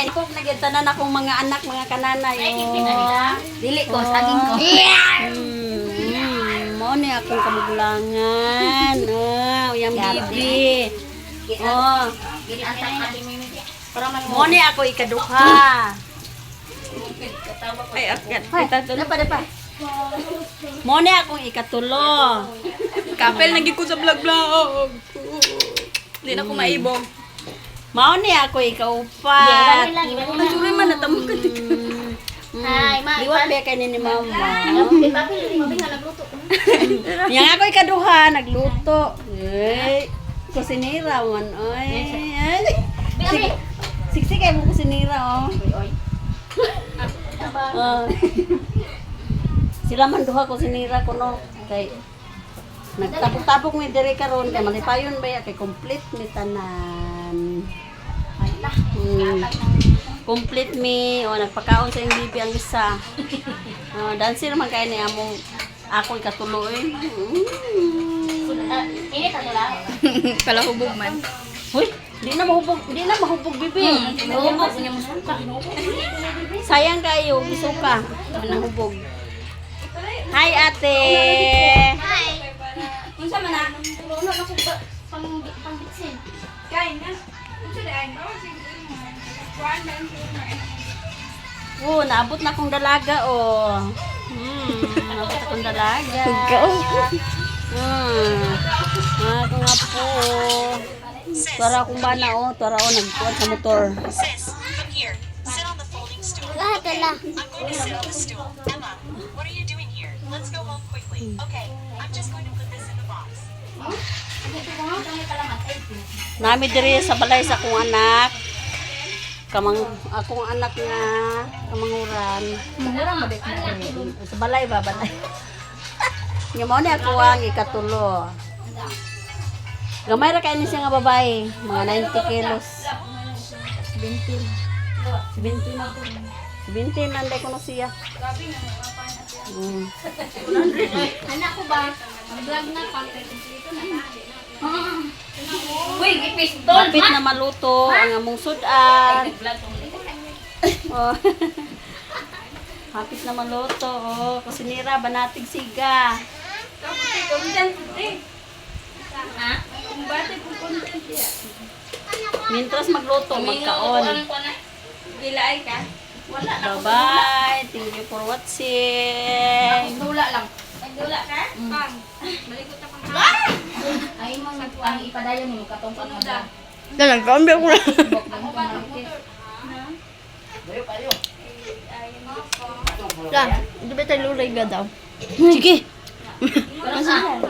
Kaya ikok nagitanan akong mga anak, mga kananay. Dili ko, saging ko. Mo ni akong kamugulangan. Yang bibi. Oh. Mo ni ako ikaduha. Ay, akyat. Kita to. Dapa. Mo ni akong ikatulo. Kapel lagi ko sa vlog. Hindi na ko maibog. Mao ni ako ikaupat. Masuri man natamo ka dito. Hi, ma. Liwat ba kay ni mama? Papi, mabi nga nagluto. Yang ako ikaduha nagluto. Ay, kusinira man oy. Siksi kay mo kusinira oh. Sila man duha kusinira kuno kay nagtapok-tapok mi diri karon kay malipayon ba kay complete mi tanan. Complete mi o nagpakaon sa yung bibi ang isa. Dancer man kay ni among ako ikatulo eh. Ini kanila. Kala hubog man. Hoy, di na mahubog bibi. Hubog niya musuka. Sayang kayo, isuka. Manahubog. Hi ate. Hi. Unsa man na? Puno na ko pang bitsin. Kain na. Unsa dai? Naabot na akong dalaga oh. Naabot akong dalaga. Ako nga po. Tuwara akong bana oh. Tuwara oh, nagtuwan sa motor. Sis, come here. Sit on the folding stool. Lahat na. I'm going to sit on the stool. Emma, what are you doing here? Let's go home quickly. Okay, I'm just going to put this in the box. Nami diri sa balay sa akong anak. Akong anak nga kamanguran. Murang mabit na. Sa balay ba balay? Nga mo ni ako ang ikatulo. Gamay ra kay ni siya nga babae, mga 90 kilos. 17 nanday ko na siya. Anak ko ba? Vlog na content dito na. Uy, gipistol. Mapit na maluto ang among sudan. Oh. Mapit na maluto. Oh, kusinira banatig siga. Ha? Mientras magluto, magkaon. Gilaay ka. Wala na. Bye-bye. Thank you for watching. Dula lang. Nagdula ka? Pang. Malikot na pang. Ay mo ang ipadayon mo katong Ano da? Dalang kambi ko na. Lang, di ba tayo lulay ka daw? Sige. Ano sa?